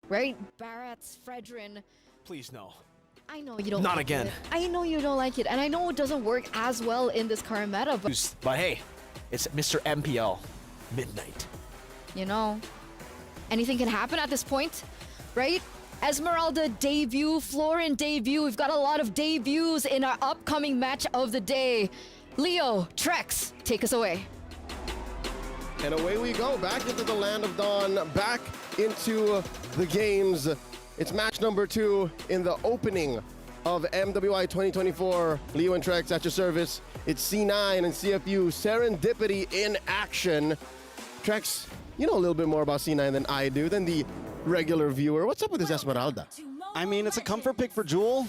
right? Barrett's, Fredrin. Please no. I know you don't Not like again. it. I know you don't like it, and I know it doesn't work as well in this current meta, But hey, it's Mr. MPL. Midnight. you know, anything can happen at this point, right? Esmeralda debut, Florin debut. We've got a lot of debuts in our upcoming match of the day. Leo, Trex, take us away. And away we go, back into the land of dawn, back into the games. It's match number 2 in the opening of MWI 2024. Leo and Trex at your service. It's C9 and CFU Serendipity in action. Trex, you know a little bit more about C9 than I do, than the regular viewer. What's up with this Esmeralda? I mean, it's a comfort pick for Jewel.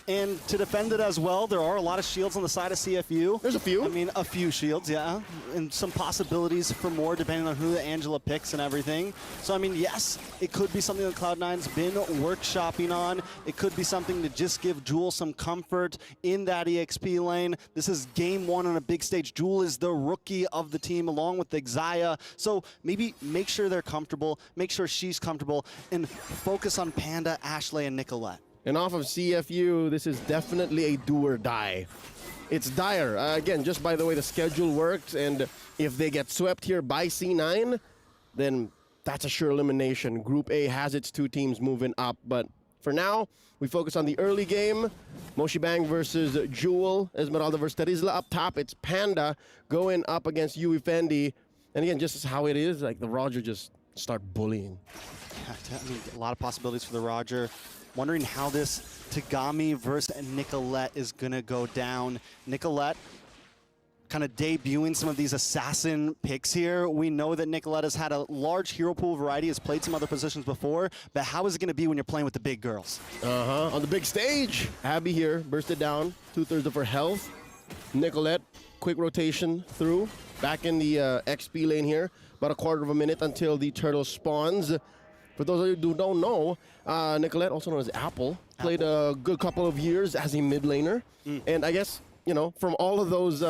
And to defend it as well, there are a lot of shields on the side of CFU. There's a few. I mean, a few shields, yeah. And some possibilities for more depending on who Angela picks and everything. So, I mean, yes, it could be something that Cloud9's been workshopping on. It could be something to just give Jewel some comfort in that EXP lane. This is game 1 on a big stage. Jewel is the rookie of the team along with Xayah. So maybe make sure they're comfortable, make sure she's comfortable, and focus on Panda, Ashley, and Nicolette. And off of CFU, this is definitely a do or die. It's dire. Again, just by the way the schedule works, and if they get swept here by C9, then that's a sure elimination. Group A has its 2 teams moving up, but for now, we focus on the early game. Moshi Bang versus Jewel, Esmeralda versus Terizla up top. It's Panda going up against Yui Fendi. And again, just as how it is, like the Roger just start bullying. Yeah, I mean, a lot of possibilities for the Roger. Wondering how this Tagami versus Nicolette is gonna go down. Nicolette kind of debuting some of these assassin picks here. We know that Nicolette has had a large hero pool variety, has played some other positions before, but how is it gonna be when you're playing with the big girls? On the big stage, Abby here, bursted down, 2/3 of her health. Nicolette, quick rotation through, back in the XP lane here. About a quarter of a minute until the turtle spawns. For those of you who don't know, Nicolette, also known as Apple, played a good couple of years as a mid laner. And I guess, you know, from all of those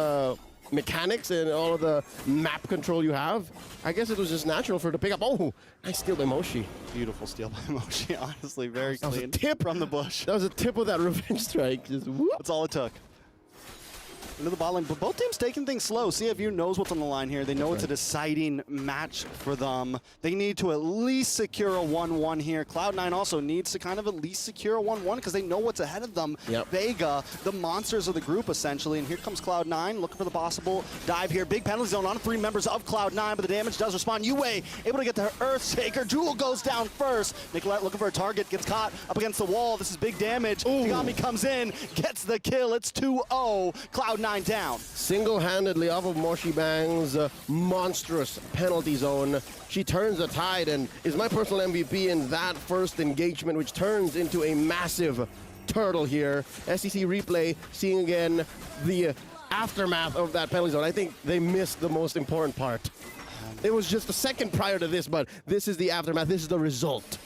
mechanics and all of the map control you have, I guess it was just natural for her to pick up. Oh, nice steal by Moshi. Beautiful steal by Moshi, honestly, very That was a clean. tip From the bush. That was a tip of that revenge strike. Just whoop. That's all it took. Into the bot lane, but both teams taking things slow. CFU knows what's on the line here. They know it's a deciding match for them. They need to at least secure a 1-1 here. Cloud9 also needs to kind of at least secure a 1-1 because they know what's ahead of them. Yep. Vega, the monsters of the group essentially, and here comes Cloud9 looking for the possible dive here. Big penalty zone on 3 members of Cloud9, but the damage does respond. Yue able to get the Earthshaker. Jewel goes down first. Nicolette looking for a target, gets caught up against the wall. This is big damage. Tagami comes in, gets the kill. It's 2-0. Cloud9 down. Single-handedly off of Moshi Bang's monstrous penalty zone. She turns the tide and is my personal MVP in that first engagement, which turns into a massive turtle here. SEC replay, seeing again the aftermath of that penalty zone. I think they missed the most important part. It was just a second prior to this, but this is the aftermath. This is the result.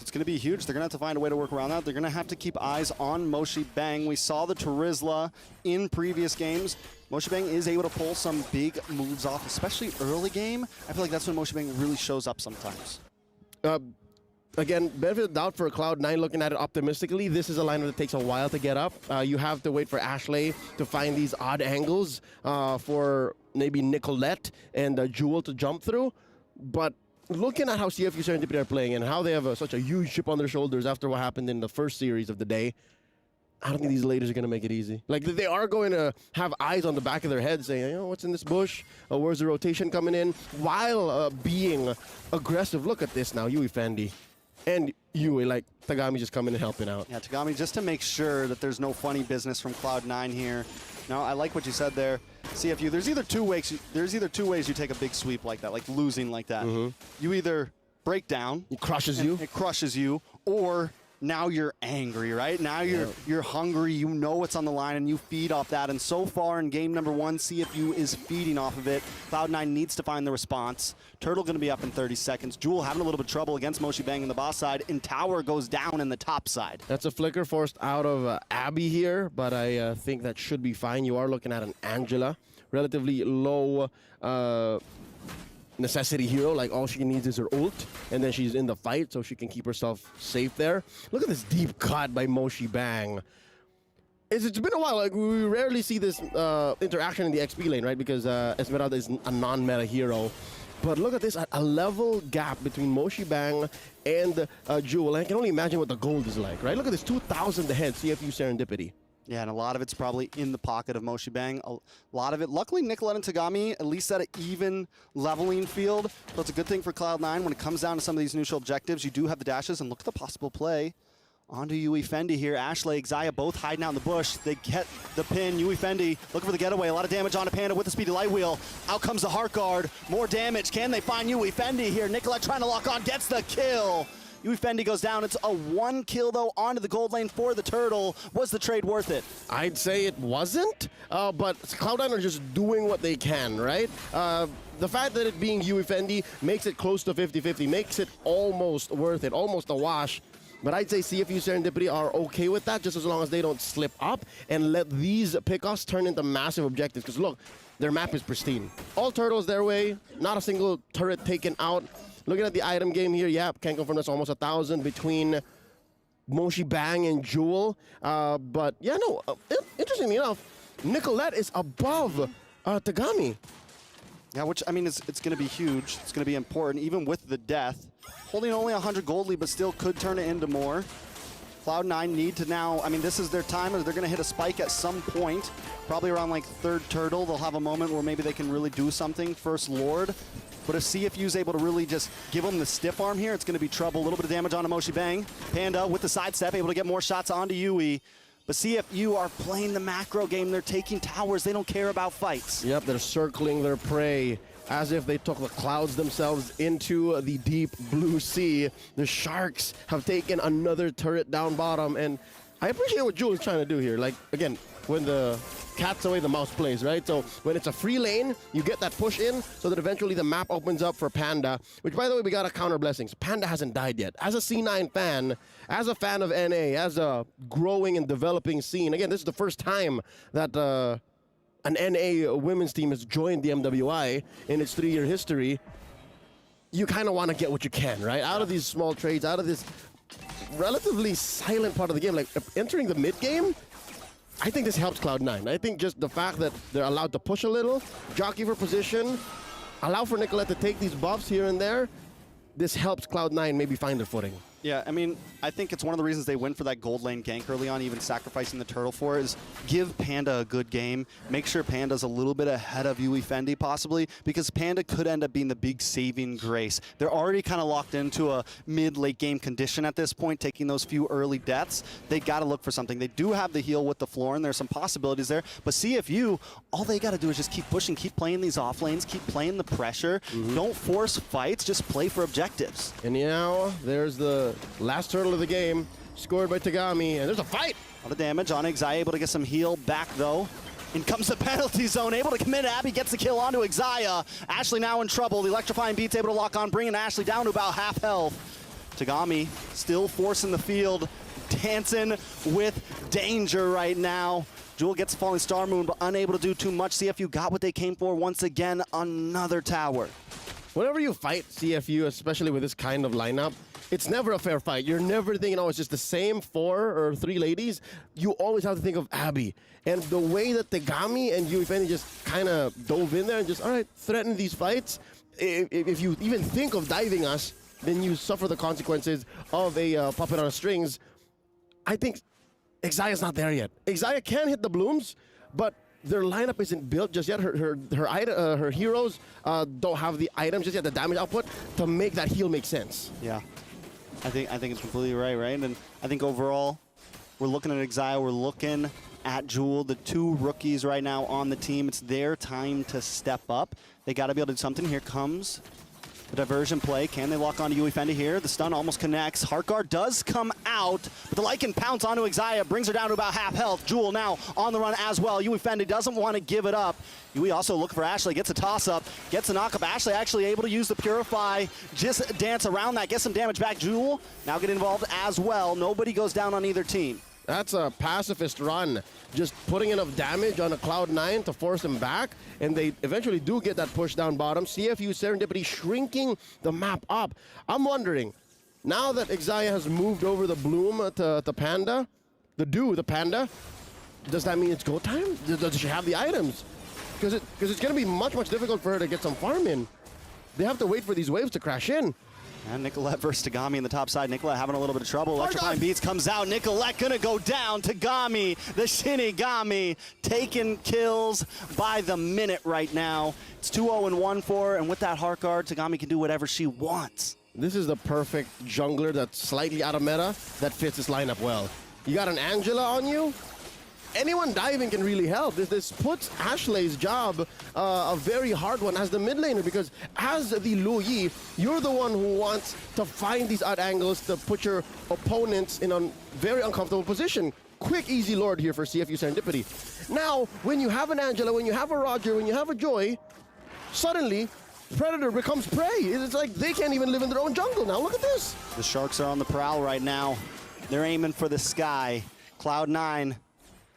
It's going to be huge. They're going to have to find a way to work around that. They're going to have to keep eyes on Moshi Bang. We saw the Terizla in previous games. Moshi Bang is able to pull some big moves off, especially early game. I feel like that's when Moshi Bang really shows up sometimes. Again, benefit of the doubt for Cloud9 looking at it optimistically. This is a lineup that takes a while to get up. You have to wait for Ashley to find these odd angles for maybe Nicolette and Jewel to jump through. But looking at how CFU Serendipity are playing and how they have such a huge chip on their shoulders after what happened in the first series of the day, I don't think these ladies are going to make it easy. Like, they are going to have eyes on the back of their head saying, you know, what's in this bush? Where's the rotation coming in? While being aggressive. Look at this now, Yui Fendi. And Yui, like, Tagami just coming and helping out. Yeah, Tagami, just to make sure that there's no funny business from Cloud9 here. Now, I like what you said there. CFU, there's either two ways you take a big sweep like that, like losing like that. You either break down. It crushes you. It crushes you, or now you're angry, right? Now you're hungry, you know what's on the line, and you feed off that. And so far in game number 1, CFU is feeding off of it. Cloud9 needs to find the response. Turtle going to be up in 30 seconds. Jewel having a little bit of trouble against Moshi Bang in the boss side, and Tower goes down in the top side. That's a flicker forced out of Abby here, but I think that should be fine. You are looking at an Angela. Relatively low necessity hero. Like, all she needs is her ult, and then she's in the fight, so she can keep herself safe there. Look at this deep cut by Moshi Bang. It's been a while. Like, we rarely see this interaction in the XP lane, right? Because Esmeralda is a non-meta hero. But look at this, a level gap between Moshi Bang and Jewel. And I can only imagine what the gold is like, right? Look at this, 2,000 ahead, CFU Serendipity. Yeah, and a lot of it's probably in the pocket of Moshi Bang. A lot of it, luckily, Nicolette and Tagami, at least at an even leveling field. So it's a good thing for Cloud9 when it comes down to some of these neutral objectives. You do have the dashes, and look at the possible play. Onto Yui Fendi here. Ashley, Xayah both hiding out in the bush. They get the pin. Yui Fendi looking for the getaway. A lot of damage onto Panda with the speedy light wheel. Out comes the Heart Guard. More damage. Can they find Yui Fendi here? Nicolette trying to lock on. Gets the kill. Yui Fendi goes down. It's a 1 kill, though, onto the gold lane for the Turtle. Was the trade worth it? I'd say it wasn't, but Cloud9 are just doing what they can, right? The fact that it being Yui Fendi makes it close to 50-50, makes it almost worth it, almost a wash. But I'd say CFU Serendipity are okay with that, just as long as they don't slip up and let these pickoffs turn into massive objectives. Because look, their map is pristine. All turtles their way, not a single turret taken out. Looking at the item game here, yeah, can't confirm that's almost 1,000 between Moshi Bang and Jewel. But yeah, no, interestingly enough, Nicolette is above Tagami. Yeah, which, I mean, it's going to be huge. It's going to be important, even with the death. Holding only 100 gold lead, but still could turn it into more. Cloud9 need to now, I mean, this is their time. They're going to hit a spike at some point, probably around like third turtle. They'll have a moment where maybe they can really do something. First Lord. But if CFU is able to really just give them the stiff arm here, it's going to be trouble. A little bit of damage onto Moshi Bang. Panda with the sidestep, able to get more shots onto Yui. But CFU are playing the macro game. They're taking towers. They don't care about fights. Yep, they're circling their prey as if they took the clouds themselves into the deep blue sea. The Sharks have taken another turret down bottom, and I appreciate what Jewel is trying to do here. Like, again, when the cat's away, the mouse plays, right? So when it's a free lane, you get that push in so that eventually the map opens up for Panda, which, by the way, we got to counter blessings. Panda hasn't died yet. As a C9 fan, as a fan of NA, as a growing and developing scene, again, this is the first time that an NA women's team has joined the MWI in its 3-year history. You kind of want to get what you can, right? Out of these small trades, out of this relatively silent part of the game, like entering the mid game, I think this helps Cloud9. I think just the fact that they're allowed to push a little, jockey for position, allow for Nicolette to take these buffs here and there, this helps Cloud9 maybe find their footing. Yeah, I mean, I think it's one of the reasons they went for that gold lane gank early on, even sacrificing the turtle for it, is give Panda a good game. Make sure Panda's a little bit ahead of Yui Fendi, possibly, because Panda could end up being the big saving grace. They're already kind of locked into a mid-late game condition at this point, taking those few early deaths. They got to look for something. They do have the heal with the floor, and there's some possibilities there. But CFU, all they got to do is just keep pushing, keep playing these off lanes, keep playing the pressure. Don't force fights, just play for objectives. And now there's the last turtle of the game, scored by Tagami, and there's a fight. A lot of damage on Xayah, able to get some heal back though. In comes the penalty zone, able to commit. Abby gets the kill onto Xayah. Ashley now in trouble. The electrifying beat's able to lock on, bringing Ashley down to about half health. Tagami still forcing the field, dancing with danger right now. Jewel gets the falling star moon, but unable to do too much. CFU got what they came for once again, another tower. Whenever you fight CFU, especially with this kind of lineup, it's never a fair fight. You're never thinking, oh, it's just the same 4 or 3 ladies. You always have to think of Abby. And the way that Tagami and Yui Fendi just kind of dove in there and just, all right, threaten these fights. If you even think of diving us, then you suffer the consequences of a puppet on strings. I think Xayah's not there yet. Xayah can hit the blooms, but their lineup isn't built just yet. Her heroes don't have the items just yet, the damage output, to make that heal make sense. Yeah. I think it's completely right? And I think overall, we're looking at Xayah, we're looking at Jewel, the 2 rookies right now on the team. It's their time to step up. They got to be able to do something. Here comes the diversion play. Can they lock onto Yui Fendi here? The stun almost connects. Heartguard does come out, but the Lycan pounce onto Xayah, brings her down to about half health. Jewel now on the run as well. Yui Fendi doesn't want to give it up. Yui also looking for Ashley, gets a toss-up, gets a knock-up. Ashley actually able to use the Purify, just dance around that, get some damage back. Jewel now get involved as well. Nobody goes down on either team. That's a pacifist run. Just putting enough damage on a Cloud9 to force them back, and they eventually do get that push down bottom. CFU Serendipity shrinking the map up. I'm wondering, now that Exaya has moved over the Bloom to Panda, the Panda, does that mean it's go time? Does she have the items? Because it's going to be much, much difficult for her to get some farm in. They have to wait for these waves to crash in. And Nicolette versus Tagami in the top side. Nicolette having a little bit of trouble. Electrifying Beats comes out. Nicolette gonna go down. Tagami, the Shinigami, taking kills by the minute right now. It's 2-0-1 for her, and with that heart guard, Tagami can do whatever she wants. This is the perfect jungler that's slightly out of meta that fits this lineup well. You got an Angela on you? Anyone diving can really help. This puts Ashley's job a very hard one as the mid laner, because as the Lu Yi, you're the one who wants to find these odd angles to put your opponents in a very uncomfortable position. Quick, easy lord here for CFU Serendipity. Now, when you have an Angela, when you have a Roger, when you have a Joy, suddenly Predator becomes prey. It's like they can't even live in their own jungle now. Look at this. The Sharks are on the prowl right now. They're aiming for the sky. Cloud9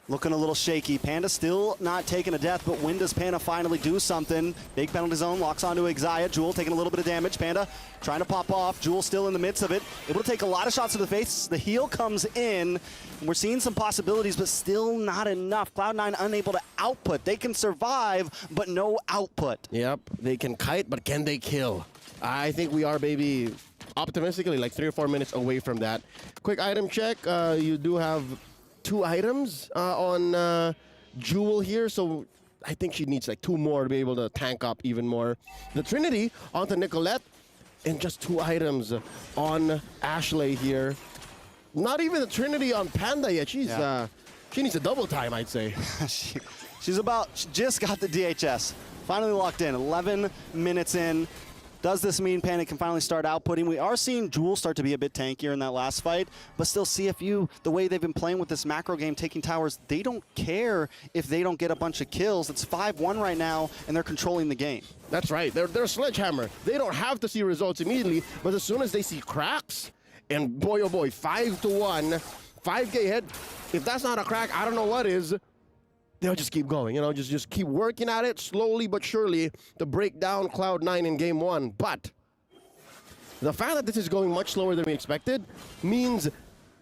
looking a little shaky. Panda still not taking a death, but when does Panda finally do something? Big penalty zone, locks onto Exaya. Jewel taking a little bit of damage. Panda trying to pop off. Jewel still in the midst of it. Able to take a lot of shots to the face. The heal comes in. We're seeing some possibilities, but still not enough. Cloud9 unable to output. They can survive, but no output. Yep, they can kite, but can they kill? I think we are, baby, optimistically, like 3 or 4 minutes away from that. Quick item check. You do have 2 items on Jewel here, so I think she needs like 2 more to be able to tank up even more. The Trinity onto Nicolette, and just 2 items on Ashley here. Not even the Trinity on Panda yet. She needs a double time, I'd say. she just got the DHS. Finally locked in, 11 minutes in. Does this mean Panda can finally start outputting? We are seeing Jewel start to be a bit tankier in that last fight, but still CFU, the way they've been playing with this macro game, taking towers, they don't care if they don't get a bunch of kills. It's 5-1 right now, and they're controlling the game. That's right. They're a sledgehammer. They don't have to see results immediately, but as soon as they see cracks, and boy, oh boy, 5-1, 5K head, if that's not a crack, I don't know what is. They'll just keep going, you know, just keep working at it slowly but surely to break down Cloud9 in game 1. But the fact that this is going much slower than we expected means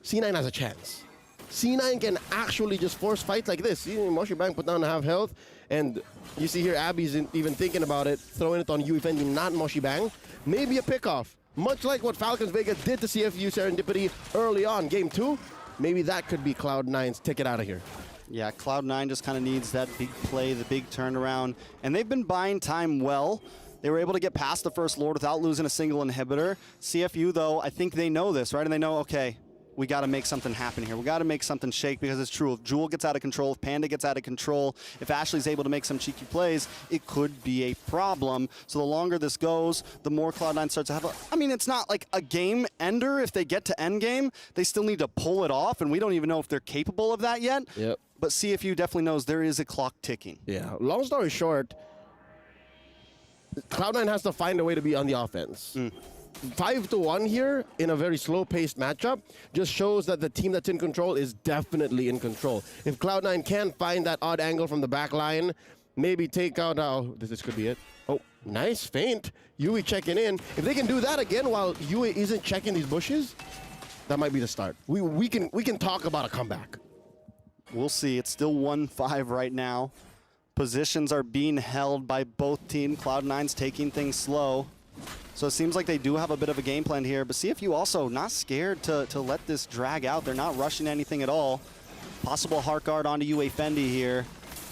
C9 has a chance. C9 can actually just force fights like this. See, Moshi Bang put down to half health, and you see here Abby's even thinking about it, throwing it on Yui Fendi, not Moshi Bang. Maybe a pickoff, much like what Falcons Vega did to CFU Serendipity early on, game 2. Maybe that could be Cloud9's ticket out of here. Yeah, Cloud9 just kind of needs that big play, the big turnaround, and they've been buying time well. They were able to get past the first Lord without losing a single inhibitor. CFU, though, I think they know this, right? And they know, okay, we got to make something happen here. We got to make something shake, because it's true. If Jewel gets out of control, if Panda gets out of control, if Ashley's able to make some cheeky plays, it could be a problem. So the longer this goes, the more Cloud9 starts to have I mean, it's not like a game ender. If they get to end game, they still need to pull it off, and we don't even know if they're capable of that yet. Yep. But CFU definitely knows there is a clock ticking. Yeah, long story short, Cloud9 has to find a way to be on the offense. 5-1 here in a very slow-paced matchup just shows that the team that's in control is definitely in control. If Cloud9 can find that odd angle from the back line, maybe take out, this could be it. Oh, nice feint. Yui checking in. If they can do that again while Yui isn't checking these bushes, that might be the start. We can talk about a comeback. We'll see. It's still 1-5 right now. Positions are being held by both teams. Cloud9's taking things slow. So it seems like they do have a bit of a game plan here, but CFU also not scared to let this drag out. They're not rushing anything at all. Possible heart guard onto Yue Fendi here.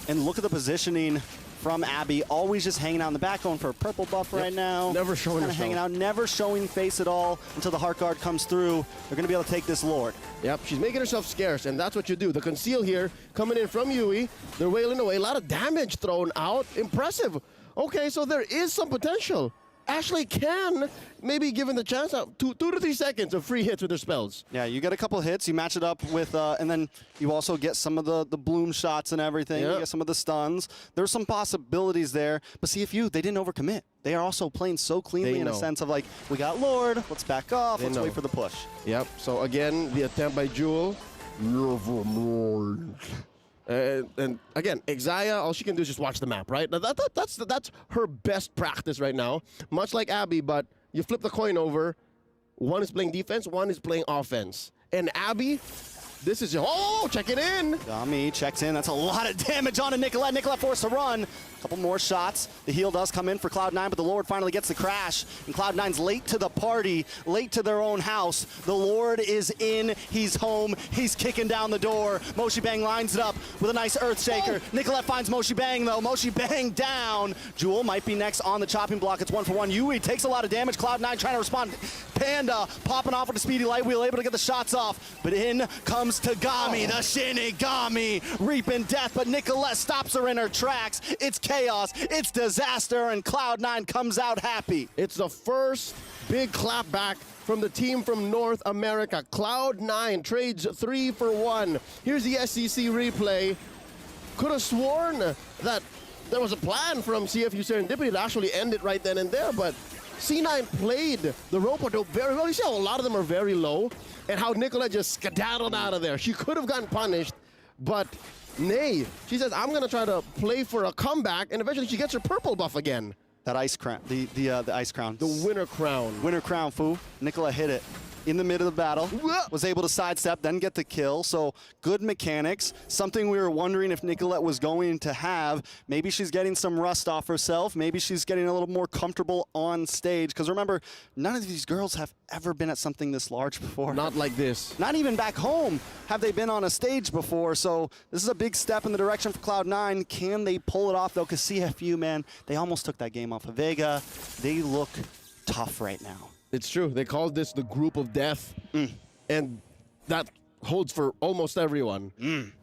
And look at the positioning from Abby, always just hanging out in the back, going for a purple buff right now. Never showing herself. Hanging out, never showing face at all until the heart guard comes through. They're going to be able to take this Lord. Yep, she's making herself scarce, and that's what you do. The conceal here, coming in from Yui. They're wailing away. A lot of damage thrown out. Impressive. Okay, so there is some potential. Ashley can, maybe given the chance, 2 to 3 seconds of free hits with her spells. Yeah, you get a couple hits, you match it up with, and then you also get some of the bloom shots and everything. Yep. You get some of the stuns. There's some possibilities there, but CFU, they didn't overcommit. They are also playing so cleanly in a sense of like, we got Lord, let's back off, let's wait for the push. Yep, so again, the attempt by Jewel Nevermind. And again, Exaya, all she can do is just watch the map, right? That's her best practice right now. Much like Abby, but you flip the coin over. One is playing defense, one is playing offense. And Abby, this is, oh, check it in. Gami checks in. That's a lot of damage on Nicolette. Nicolette forced to run. A couple more shots. The heal does come in for Cloud9, but the Lord finally gets the crash. And Cloud9's late to the party, late to their own house. The Lord is in. He's home. He's kicking down the door. Moshi Bang lines it up with a nice Earthshaker. Nicolette finds Moshi Bang, though. Moshi Bang down. Jewel might be next on the chopping block. It's 1-for-1. Yui takes a lot of damage. Cloud9 trying to respond. Panda popping off with the speedy light wheel, able to get the shots off. But in comes Tagami, the Shinigami, reaping death. But Nicolette stops her in her tracks. It's chaos, it's disaster, and Cloud9 comes out happy. It's the first big clapback from the team from North America. Cloud9 trades 3 for 1. Here's the SEC replay. Could have sworn that there was a plan from CFU Serendipity to actually end it right then and there, but C9 played the rope-a-dope very well. You see how a lot of them are very low, and how Nicolette just skedaddled out of there. She could have gotten punished, but nay, she says, I'm gonna try to play for a comeback, and eventually she gets her purple buff again. That ice crown, the ice crown. The winner crown. Winner crown, foo. Nicolette hit it in the mid of the battle, was able to sidestep, then get the kill. So good mechanics, something we were wondering if Nicolette was going to have. Maybe she's getting some rust off herself. Maybe she's getting a little more comfortable on stage. Because remember, none of these girls have ever been at something this large before. Not like this. Not even back home have they been on a stage before. So this is a big step in the direction for Cloud9. Can they pull it off though? Because CFU, man, they almost took that game off of Vega. They look tough right now. It's true. They called this the group of death, and that holds for almost everyone.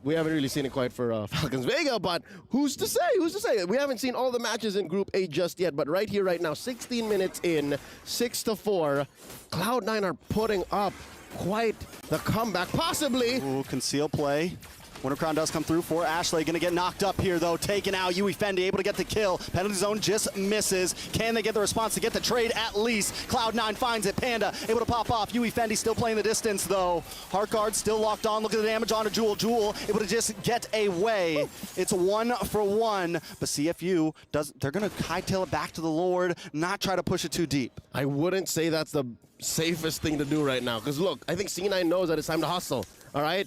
We haven't really seen it quite for Falcons Vega, but who's to say? Who's to say? We haven't seen all the matches in Group A just yet, but right here, right now, 16 minutes in, 6-4, Cloud9 are putting up quite the comeback, possibly. Ooh, conceal play. Winter Crown does come through for Ashley. Gonna get knocked up here though. Taken out. Yui Fendi able to get the kill. Penalty zone just misses. Can they get the response to get the trade at least? Cloud9 finds it. Panda able to pop off. Yui Fendi still playing the distance though. Heart guard still locked on. Look at the damage on a Jewel. Jewel able to just get away. It's 1 for 1. But CFU they're gonna hightail it back to the Lord. Not try to push it too deep. I wouldn't say that's the safest thing to do right now. Because look, I think C9 knows that it's time to hustle. All right.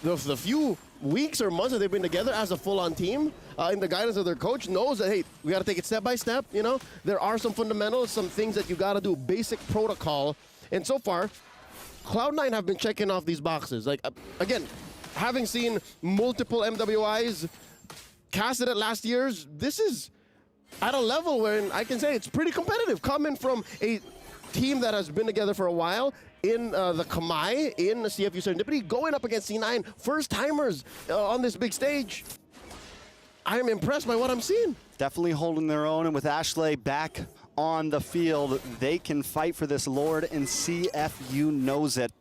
The few weeks or months that they've been together as a full-on team, in the guidance of their coach, knows that, hey, we got to take it step by step, you know? There are some fundamentals, some things that you got to do, basic protocol. And so far, Cloud9 have been checking off these boxes. Like, again, having seen multiple MWIs casted at last year's, this is at a level where I can say it's pretty competitive, coming from a team that has been together for a while, in the Kamai, in the CFU Serendipity, going up against C9, first-timers on this big stage. I am impressed by what I'm seeing. Definitely holding their own, and with Ashley back on the field, they can fight for this Lord, and CFU knows it.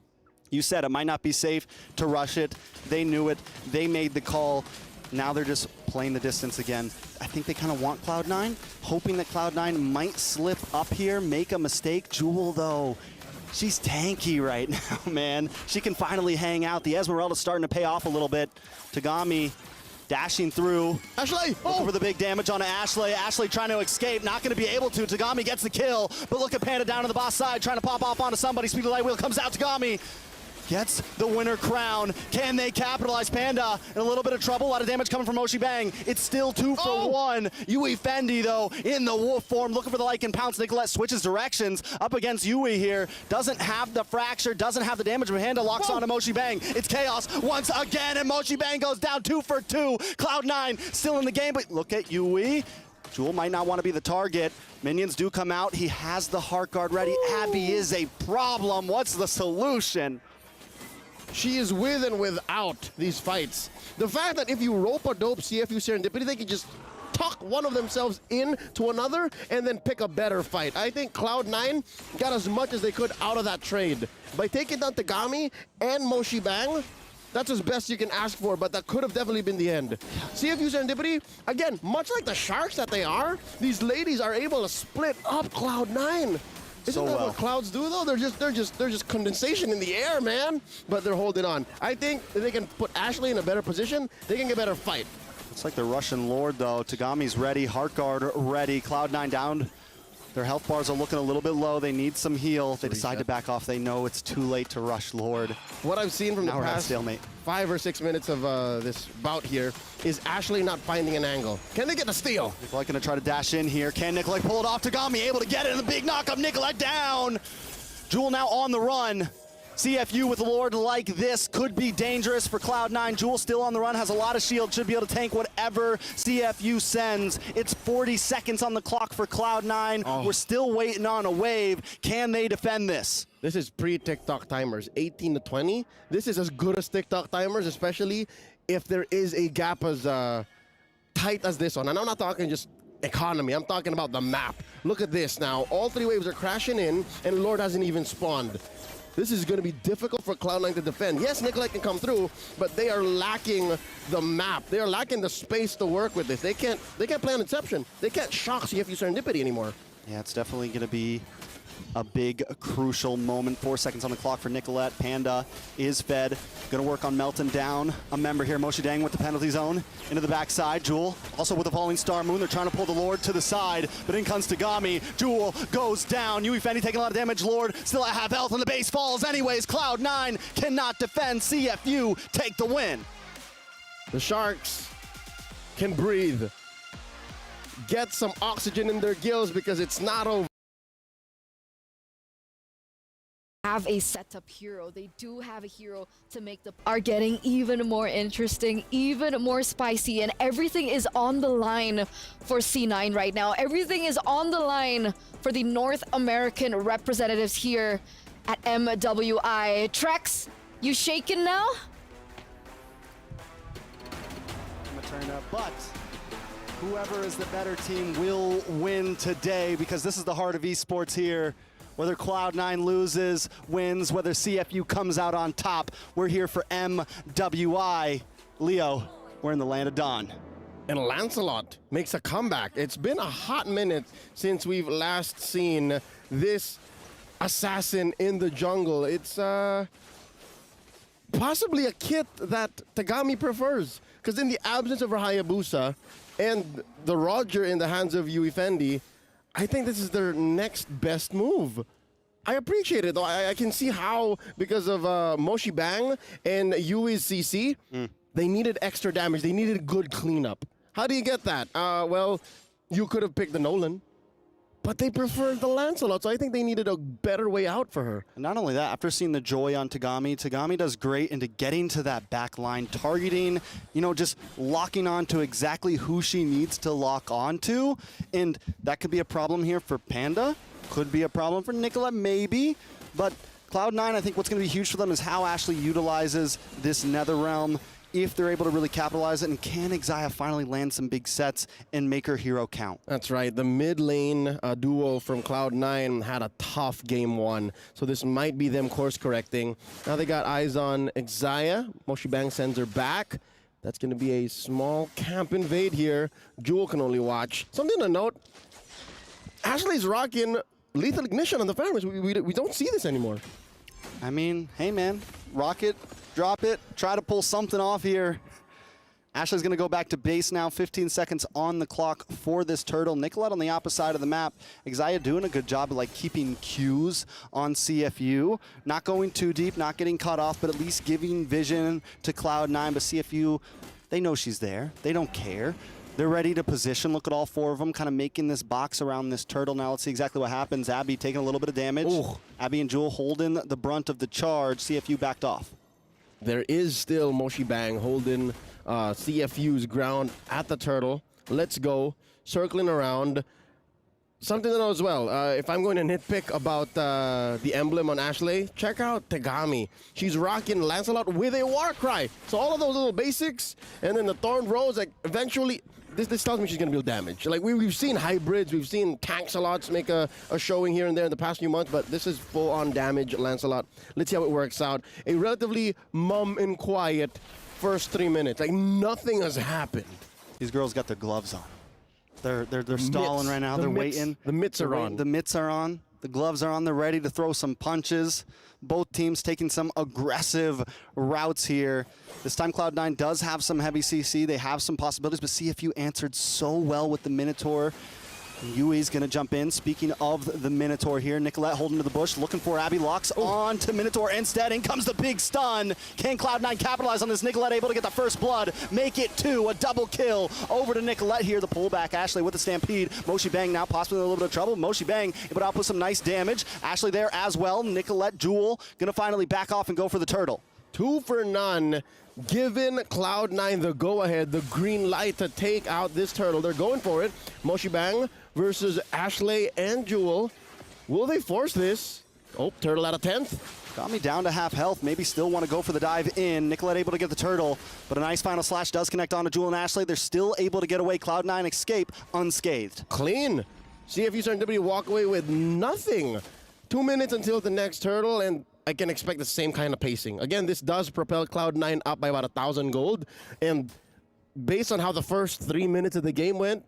You said it might not be safe to rush it. They knew it. They made the call. Now they're just playing the distance again. I think they kind of want Cloud9, hoping that Cloud9 might slip up here, make a mistake. Jewel, though, she's tanky right now, man. She can finally hang out. The Esmeralda's starting to pay off a little bit. Tagami dashing through. Ashley! Looking for the big damage on Ashley. Ashley trying to escape, not going to be able to. Tagami gets the kill, but look at Panda down on the boss side, trying to pop off onto somebody. Speedy light wheel comes out. Tagami gets the winner crown. Can they capitalize? Panda in a little bit of trouble. A lot of damage coming from Moshi Bang. It's still 2 for 1. Yui Fendi, though, in the wolf form, looking for the Lycan pounce. Nicolette switches directions up against Yui here. Doesn't have the fracture, doesn't have the damage. Panda locks onto Moshi Bang. It's chaos once again, and Moshi Bang goes down 2 for 2. Cloud9 still in the game, but look at Yui. Jewel might not want to be the target. Minions do come out. He has the heart guard ready. Abby is a problem. What's the solution? She is with and without these fights. The fact that if you rope-a-dope CFU Serendipity, they can just tuck one of themselves in to another and then pick a better fight. I think Cloud9 got as much as they could out of that trade. By taking down Tagami and Moshi Bang, that's as best you can ask for, but that could have definitely been the end. CFU Serendipity, again, much like the Sharks that they are, these ladies are able to split up Cloud9. Isn't that what clouds do though? They're just condensation in the air, man. But they're holding on. I think if they can put Ashley in a better position, they can get a better fight. Looks like the Russian Lord though. Tagami's ready, Heartguard ready. Cloud9 down. Their health bars are looking a little bit low. They need some heal. They decide to back off. They know it's too late to rush Lord. What I've seen from the past stalemate. 5 or 6 minutes of this bout here is Ashley not finding an angle. Can they get a steal? Nikolai gonna try to dash in here. Can Nikolai pull it off? Tagami able to get it in the big knock up. Nikolai down. Jewel now on the run. CFU with Lord like this could be dangerous for Cloud9. Jewel still on the run, has a lot of shield, should be able to tank whatever CFU sends. It's 40 seconds on the clock for Cloud9. We're still waiting on a wave. Can they defend this? This is pre-TikTok timers, 18 to 20. This is as good as TikTok timers, especially if there is a gap as tight as this one. And I'm not talking just economy, I'm talking about the map. Look at this now. All 3 waves are crashing in, and Lord hasn't even spawned. This is going to be difficult for Cloud9 to defend. Yes, Nikolai can come through, but they are lacking the map. They are lacking the space to work with this. They can't play on Inception. They can't shock CFU Serendipity anymore. Yeah, it's definitely going to be a big, crucial moment. 4 seconds on the clock for Nicolette. Panda is fed. Going to work on Melton down. A member here, Moshi Dang with the penalty zone. Into the backside. Jewel also with the falling Star Moon. They're trying to pull the Lord to the side, but in comes Tagami. Jewel goes down. Yui Fendi taking a lot of damage. Lord still at half health, and the base falls anyways. Cloud9 cannot defend. CFU take the win. The Sharks can breathe. Get some oxygen in their gills because it's not over. Have a setup hero. They do have a hero to make the are getting even more interesting, even more spicy, and everything is on the line for C9 right now. Everything is on the line for the North American representatives here at MWI. Trex, you shaking now? I'm gonna turn up, but whoever is the better team will win today, because this is the heart of esports here. Whether Cloud9 loses, wins, whether CFU comes out on top, we're here for MWI. Leo, we're in the land of Dawn. And Lancelot makes a comeback. It's been a hot minute since we've last seen this assassin in the jungle. It's possibly a kit that Tagami prefers, because in the absence of her Hayabusa and the Roger in the hands of Yui Fendi, I think this is their next best move. I appreciate it, though. I can see how, because of Moshi Bang and Yui's CC, they needed extra damage. They needed good cleanup. How do you get that? Well, you could have picked the Nolan, but they preferred the Lancelot, so I think they needed a better way out for her. And not only that, after seeing the joy on Tagami, Tagami does great into getting to that back line, targeting, you know, just locking on to exactly who she needs to lock onto. And that could be a problem here for Panda. Could be a problem for Nicolette, maybe. But Cloud9, I think what's going to be huge for them is how Ashley utilizes this Netherrealm, if they're able to really capitalize it, and can Xayah finally land some big sets and make her hero count? That's right. The mid lane duo from Cloud9 had a tough game 1, so this might be them course correcting. Now they got eyes on Xayah. Moshi Bang sends her back. That's going to be a small camp invade here. Jewel can only watch. Something to note, Ashley's rocking Lethal Ignition on the farmers. We don't see this anymore. I mean, hey man, rock it, drop it, try to pull something off here. Ashley's going to go back to base now. 15 seconds on the clock for this turtle. Nicolette on the opposite side of the map. Xayah doing a good job of like keeping cues on CFU. Not going too deep, not getting cut off, but at least giving vision to Cloud9. But CFU, they know she's there. They don't care. They're ready to position. Look at all 4 of them kind of making this box around this turtle. Now let's see exactly what happens. Abby taking a little bit of damage. Ooh. Abby and Jewel holding the brunt of the charge. CFU backed off. There is still Moshi Bang holding CFU's ground at the turtle. Let's go. Circling around. Something to know as well, if I'm going to nitpick about the emblem on Ashley, check out Tagami. She's rocking Lancelot with a Warcry. So all of those little basics, and then the Thorn Rose, like eventually, this tells me she's going to deal damage. Like we've seen hybrids, we've seen Tanksalots make a showing here and there in the past few months, but this is full-on damage Lancelot. Let's see how it works out. A relatively mum and quiet first 3 minutes. Like nothing has happened. These girls got their gloves on. They're stalling right now. They're waiting. The mitts are on. The mitts are on. The gloves are on the ready to throw some punches. Both teams taking some aggressive routes here. This time Cloud9 does have some heavy CC. They have some possibilities, but CFU answered so well with the Minotaur. Yui's gonna jump in. Speaking of the Minotaur here, Nicolette holding to the bush, looking for Abby, locks on to Minotaur instead. In comes the big stun. Can Cloud9 capitalize on this? Nicolette able to get the first blood, make it 2, a double kill. Over to Nicolette here, the pullback. Ashley with the stampede. Moshi Bang now possibly in a little bit of trouble. Moshi Bang able to output some nice damage. Ashley there as well. Nicolette, Jewel gonna finally back off and go for the turtle. 2 for none. Giving Cloud9 the go-ahead, the green light to take out this turtle. They're going for it. Moshi Bang versus Ashley and Jewel. Will they force this? Oh, turtle at a 10th. Got me down to half health. Maybe still want to go for the dive in. Nicolette able to get the turtle, but a nice final slash does connect on to Jewel and Ashley. They're still able to get away. Cloud9 escape unscathed. Clean. CFU Serendipity walk away with nothing. 2 minutes until the next turtle, and I can expect the same kind of pacing. Again, this does propel Cloud9 up by about 1,000 gold, and based on how the first 3 minutes of the game went,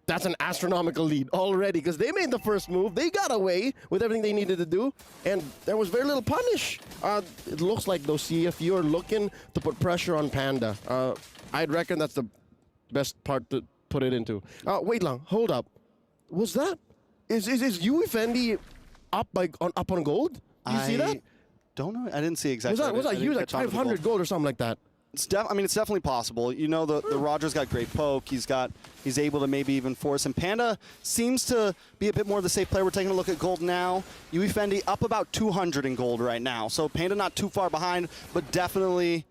that's an astronomical lead already, because they made the first move, they got away with everything they needed to do, and there was very little punish. It looks like those CFU are looking to put pressure on Panda. I'd reckon that's the best part to put it into. Wait lang, hold up. Was that? Is Yui Fendi up on gold? Did you see that? Don't know. I didn't see exactly. Was that Yui like 500 gold or something like that? It's it's definitely possible. You know, the Roger's got great poke. He's able to maybe even force him. Panda seems to be a bit more of the safe player. We're taking a look at gold now. Yui Fendi up about 200 in gold right now. So Panda not too far behind, but definitely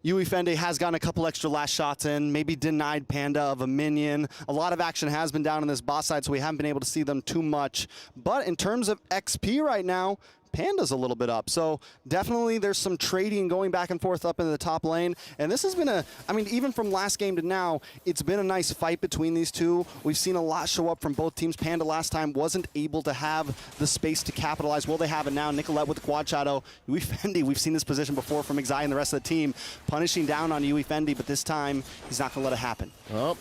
Yui Fendi has gotten a couple extra last shots in, maybe denied Panda of a minion. A lot of action has been down on this boss side, so we haven't been able to see them too much. But in terms of XP right now, Panda's a little bit up. So definitely there's some trading going back and forth up in the top lane. And this has been even from last game to now, it's been a nice fight between these two. We've seen a lot show up from both teams. Panda last time wasn't able to have the space to capitalize. Well, they have it now. Nicolette with the quad shadow. Yui Fendi, we've seen this position before from Xai and the rest of the team, punishing down on Yui Fendi, but this time he's not going to let it happen. Oh.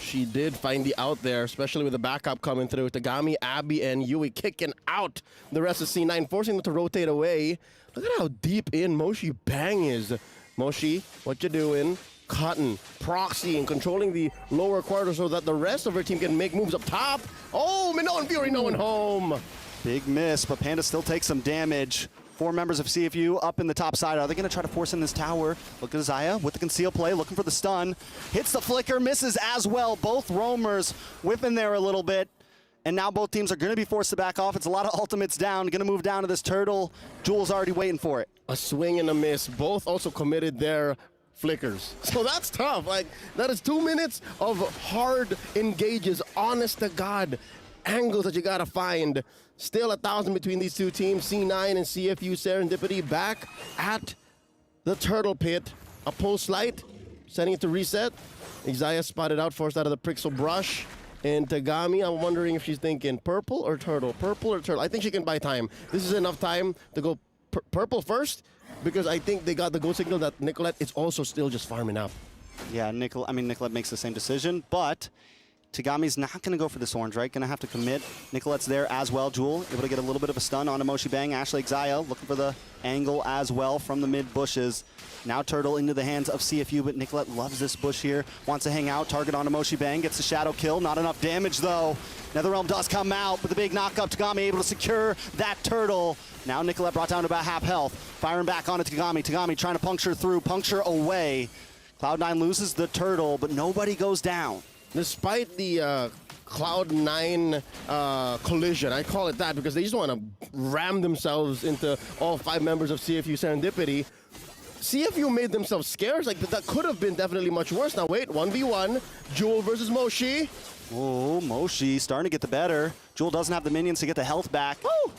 She did find the out there, especially with the backup coming through. Tagami, Abby, and Yui kicking out the rest of C9, forcing them to rotate away. Look at how deep in Moshi Bang is. Moshi, what you doing? Cotton, proxy, and controlling the lower quarter so that the rest of her team can make moves up top. Oh, Minoan Fury, no one home. Big miss, but Panda still takes some damage. 4 members of CFU up in the top side. Are they going to try to force in this tower? Look at Zaya with the conceal play, looking for the stun. Hits the flicker, misses as well. Both roamers whipping there a little bit. And now both teams are going to be forced to back off. It's a lot of ultimates down. Going to move down to this turtle. Jewel's already waiting for it. A swing and a miss. Both also committed their flickers. So that's tough. Like, that is 2 minutes of hard engages, honest to God, angles that you got to find. Still 1,000 between these two teams. C9 and CFU Serendipity back at the turtle pit. A pulse light, setting it to reset. Xayah spotted out, forced out of the Pixel brush. And Tagami, I'm wondering if she's thinking purple or turtle? Purple or turtle? I think she can buy time. This is enough time to go purple first, because I think they got the go signal that Nicolette is also still just farming up. Yeah, Nicolette makes the same decision, but Tagami's not going to go for this orange, right? Going to have to commit. Nicolette's there as well. Jewel able to get a little bit of a stun on Moshi Bang. Ashley Xayah looking for the angle as well from the mid bushes. Now Turtle into the hands of CFU, but Nicolette loves this bush here. Wants to hang out. Target on Moshi Bang. Gets the shadow kill. Not enough damage though. NetherRealm does come out, but the big knockup. Tagami able to secure that turtle. Now Nicolette brought down to about half health. Firing back onto Tagami. Tagami trying to puncture through, puncture away. Cloud9 loses the turtle, but nobody goes down. Despite the Cloud9 collision, I call it that because they just want to ram themselves into all 5 members of CFU Serendipity. CFU made themselves scarce. Like, that could have been definitely much worse. Now wait, 1v1, Jewel versus Moshi. Oh, Moshi starting to get the better. Jewel doesn't have the minions to get the health back. Woo!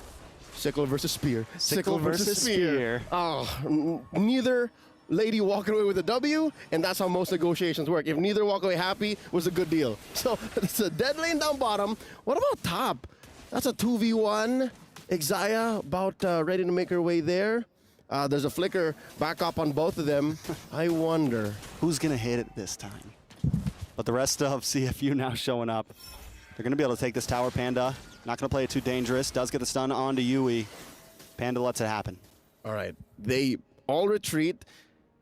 Sickle versus Spear. Sickle versus Spear. Oh, neither lady walking away with a W, and that's how most negotiations work. If neither walk away happy, was a good deal. So it's a dead lane down bottom. What about top? That's a 2v1. Xayah about ready to make her way there. There's a flicker back up on both of them. I wonder who's going to hit it this time. But the rest of CFU now showing up. They're going to be able to take this tower, Panda. Not going to play it too dangerous. Does get the stun onto Yui. Panda lets it happen. All right, they all retreat.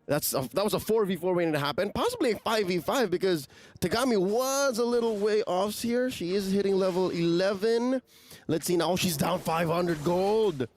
That was a 4v4 waiting to happen, possibly a 5v5 because Tagami was a little way off here. She is hitting level 11. Let's see now. She's down 500 gold.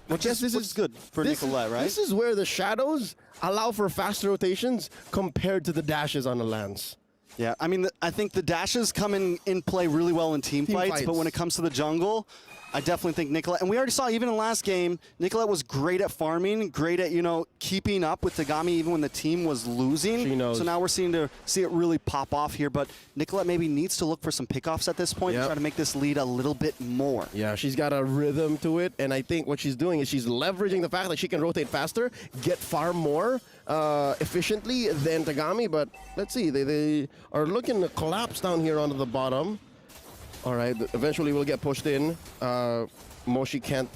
Which is good for Nicolette, right? This is where the shadows allow for faster rotations compared to the dashes on the lands. Yeah, I mean, I think the dashes come in play really well in team fights, but when it comes to the jungle, I definitely think Nicolette, and we already saw even in last game, Nicolette was great at farming, great at, you know, keeping up with Tagami even when the team was losing. She knows. So now we're seeing it really pop off here, but Nicolette maybe needs to look for some pickoffs at this point and try to make this lead a little bit more. Yeah, she's got a rhythm to it, and I think what she's doing is she's leveraging the fact that she can rotate faster, get far more efficiently than Tagami, but let's see, they are looking to collapse down here onto the bottom. All right, eventually we'll get pushed in. Moshi can't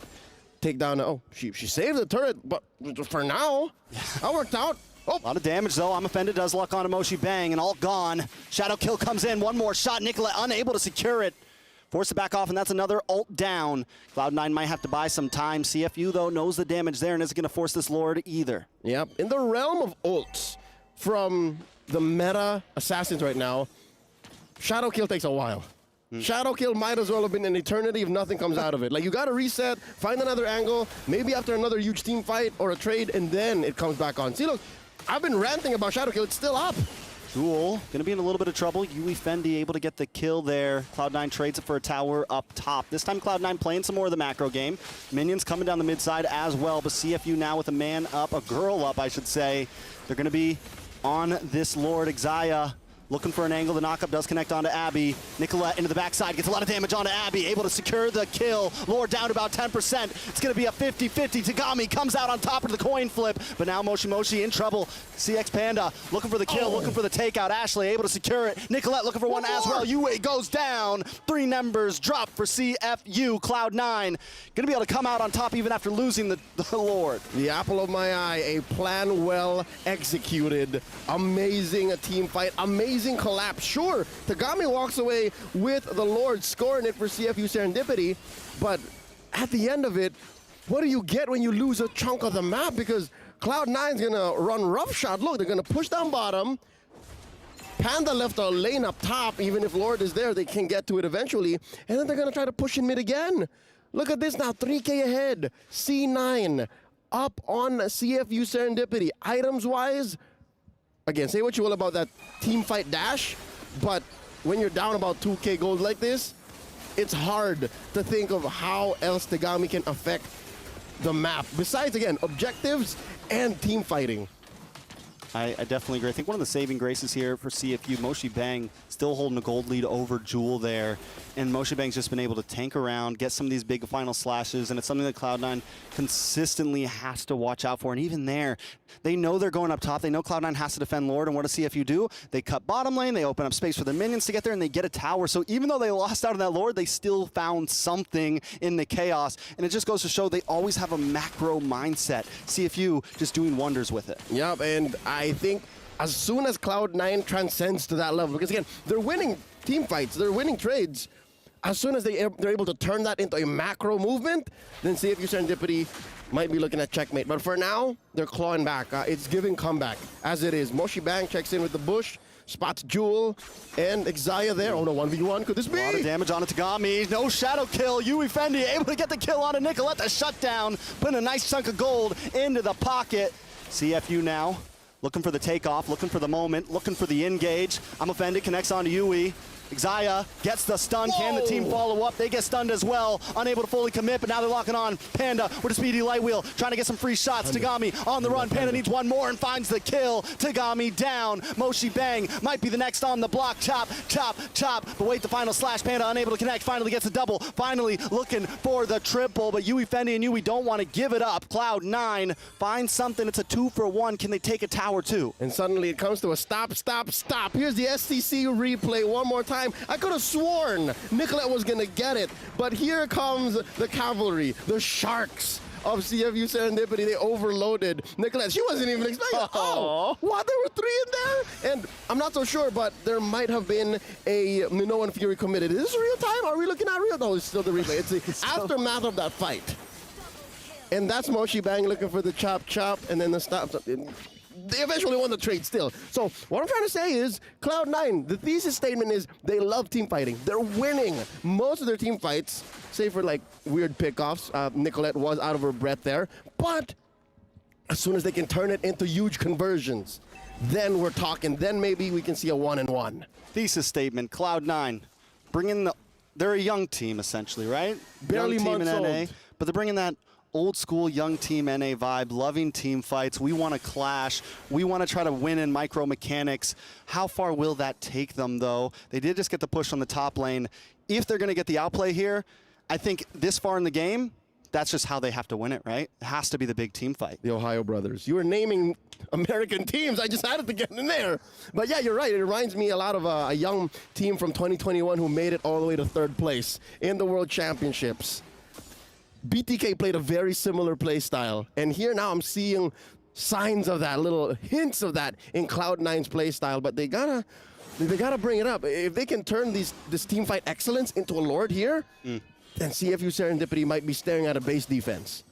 take down. Oh, she saved the turret, but for now, that worked out. Oh. A lot of damage, though. I'm offended. Does luck on Moshi Bang, and all gone. Shadow kill comes in. One more shot. Nicolette unable to secure it. Force it back off, and that's another ult down. Cloud9 might have to buy some time. CFU, though, knows the damage there and isn't going to force this Lord either. Yep. In the realm of ults from the meta assassins right now, Shadow kill takes a while. Shadow kill might as well have been an eternity if nothing comes out of it. Like, you got to reset, find another angle, maybe after another huge team fight or a trade, and then it comes back on. See, look, I've been ranting about Shadow kill. It's still up. Duel, going to be in a little bit of trouble. Yui Fendi able to get the kill there. Cloud9 trades it for a tower up top. This time Cloud9 playing some more of the macro game. Minions coming down the mid side as well, but CFU now with a man up, a girl up, I should say. They're going to be on this Lord. Xayah looking for an angle. The knockup does connect onto Abby. Nicolette into the backside, gets a lot of damage onto Abby, able to secure the kill. Lord down to about 10%. It's going to be a 50-50. Tagami comes out on top of the coin flip, but now Moshi in trouble. CX Panda looking for the kill, looking for the takeout. Ashley able to secure it. Nicolette looking for one as well. Yue goes down. 3 numbers drop for CFU. Cloud9 going to be able to come out on top even after losing the Lord. The apple of my eye, a plan well executed. Amazing team fight, amazing collapse. Sure, Tagami walks away with the Lord scoring it for CFU Serendipity, but at the end of it, what do you get when you lose a chunk of the map? Because Cloud9's gonna run roughshod. Look, they're gonna push down bottom. Panda left a lane up top. Even if Lord is there, they can get to it eventually. And then they're gonna try to push in mid again. Look at this now, 3K ahead. C9 up on CFU Serendipity. Items-wise, again, say what you will about that team fight dash, but when you're down about 2K gold like this, it's hard to think of how else Tagami can affect the map. Besides, again, objectives and team fighting. I definitely agree. I think one of the saving graces here for CFU, Moshi Bang still holding a gold lead over Jewel there. And Moshi Bang's just been able to tank around, get some of these big final slashes, and it's something that Cloud9 consistently has to watch out for. And even there, they know they're going up top. They know Cloud9 has to defend Lord, and what does CFU do? They cut bottom lane, they open up space for their minions to get there, and they get a tower. So even though they lost out on that Lord, they still found something in the chaos. And it just goes to show they always have a macro mindset. CFU just doing wonders with it. Yep, and I think as soon as Cloud9 transcends to that level, because again, they're winning team fights, they're winning trades, as soon as they're able to turn that into a macro movement, then CFU Serendipity might be looking at checkmate. But for now, they're clawing back. It's giving comeback, as it is. Moshi Bang checks in with the bush, spots Jewel, and Xayah there. Oh no, 1v1, could this be? A lot of damage on Tagami, no shadow kill. Yui Fendi able to get the kill on Nicolette, the shutdown, putting a nice chunk of gold into the pocket. CFU now looking for the takeoff, looking for the moment, looking for the engage. I'm offended, connects onto Yui. Xayah gets the stun. Whoa. Can the team follow up? They get stunned as well. Unable to fully commit, but now they're locking on. Panda with a speedy light wheel, trying to get some free shots. Tagami on the run. Panda needs one more and finds the kill. Tagami down. Moshi Bang might be the next on the block. Chop, chop, chop. But wait, the final slash. Panda unable to connect. Finally gets a double. Finally looking for the triple, but Yui Fendi and Yui don't want to give it up. Cloud9 finds something. It's a 2-for-1. Can they take a tower too? And suddenly it comes to a stop, stop, stop. Here's the SCC replay one more time. I could have sworn Nicolette was going to get it, but here comes the cavalry, the sharks of CFU Serendipity. They overloaded Nicolette. She wasn't even expecting. Oh, what? There were 3 in there? And I'm not so sure, but there might have been a Minoan Fury committed. Is this real time? Are we looking at real? No, it's still the replay. It's the aftermath of that fight. And that's Moshi Bang looking for the chop, and then the stop. They eventually won the trade still. So what I'm trying to say is, Cloud9, the thesis statement is they love team fighting. They're winning most of their team fights, save for like weird pickoffs. Nicolette was out of her breath there. But as soon as they can turn it into huge conversions, then we're talking. Then maybe we can see a 1-1. Thesis statement, Cloud9, they're a young team essentially, right? Barely young team months in NA, old. but they're bringing that old school young team NA vibe, loving team fights. We want to clash. We want to try to win in micro mechanics. How far will that take them though? They did just get the push on the top lane. If they're going to get the outplay here, I think this far in the game, that's just how they have to win it, right? It has to be the big team fight. The Ohio brothers. You were naming American teams. I just had it to get in there. But yeah, you're right. It reminds me a lot of a young team from 2021 who made it all the way to 3rd place in the World Championships. BTK played a very similar play style, and here now I'm seeing signs of that, little hints of that in Cloud9's play style, but they gotta bring it up. If they can turn this team fight excellence into a lord here, then CFU Serendipity might be staring at a base defense.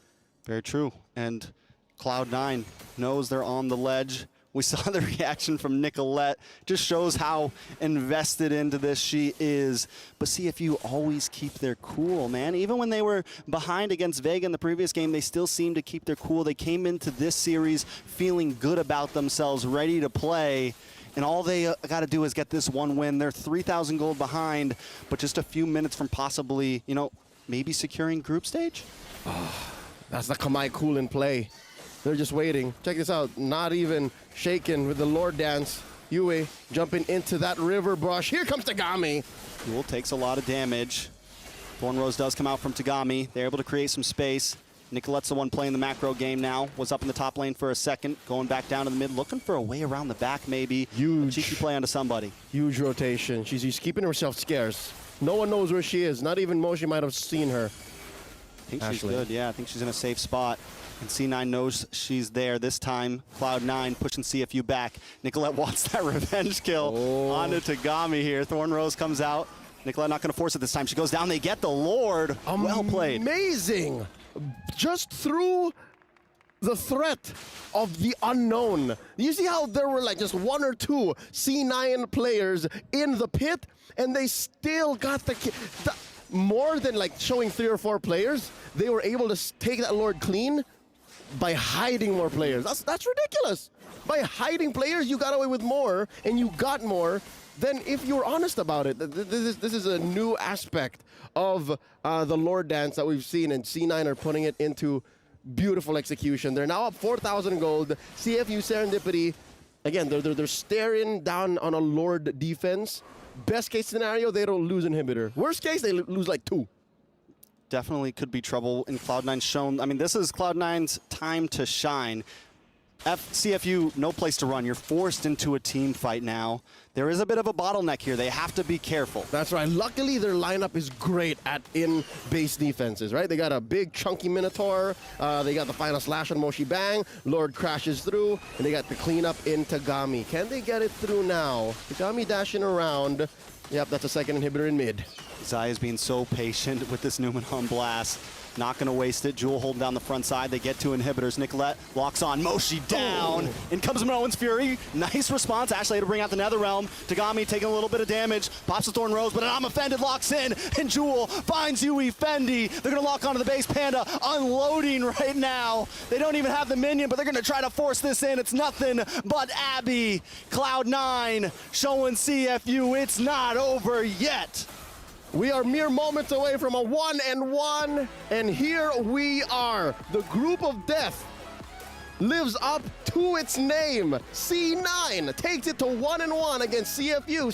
Very true, and Cloud9 knows they're on the ledge. We saw the reaction from Nicolette. Just shows how invested into this she is. But CFU always keep their cool, man. Even when they were behind against Vega in the previous game, they still seemed to keep their cool. They came into this series feeling good about themselves, ready to play. And all they got to do is get this one win. They're 3,000 gold behind, but just a few minutes from possibly, maybe securing group stage. That's the Kamai cool in play. They're just waiting. Check this out. Not even shaken with the Lord Dance. Yue jumping into that river brush. Here comes Tagami. Yule takes a lot of damage. Thorn Rose does come out from Tagami. They're able to create some space. Nicolette's the one playing the macro game now. Was up in the top lane for a second. Going back down to the mid. Looking for a way around the back maybe. Huge. A cheeky play onto somebody. Huge rotation. She's keeping herself scarce. No one knows where she is. Not even Moshi might have seen her. I think she's good. Yeah, I think she's in a safe spot. And C9 knows she's there this time. Cloud9 pushing CFU back. Nicolette wants that revenge kill onto Tagami here. Thorn Rose comes out. Nicolette not going to force it this time. She goes down. They get the Lord. Well played. Amazing. Just through the threat of the unknown. You see how there were like just 1 or 2 C9 players in the pit, and they still got the more than like showing 3 or 4 players. They were able to take that Lord clean by hiding more players. That's ridiculous. By hiding players, you got away with more, and you got more than if you were honest about it. This is a new aspect of the Lord Dance that we've seen, and C9 are putting it into beautiful execution. They're now up 4,000 gold. CFU Serendipity, again, they're staring down on a Lord defense. Best case scenario, they don't lose inhibitor. Worst case, they lose like 2. Definitely could be trouble in Cloud9 shown. I mean, this is Cloud9's time to shine. CFU, no place to run. You're forced into a team fight now. There is a bit of a bottleneck here. They have to be careful. That's right. Luckily, their lineup is great at in-base defenses, right? They got a big, chunky Minotaur. They got the final slash on Moshi Bang. Lord crashes through, and they got the cleanup in Tagami. Can they get it through now? Tagami dashing around. Yep, that's a second inhibitor in mid. Zaya's being so patient with this Numenon blast. Not going to waste it. Jewel holding down the front side. They get 2 inhibitors. Nicolette locks on. Moshi down. In comes Minoan's Fury. Nice response. Ashley to bring out the Netherrealm. Tagami taking a little bit of damage. Pops the Thorn Rose, but I'm offended. Locks in. And Jewel finds Yui Fendi. They're going to lock onto the base. Panda unloading right now. They don't even have the minion, but they're going to try to force this in. It's nothing but Abby. Cloud9 showing CFU it's not over yet. We are mere moments away from a 1-1, and here we are. The group of death lives up to its name. C9 takes it to 1-1 against CFU.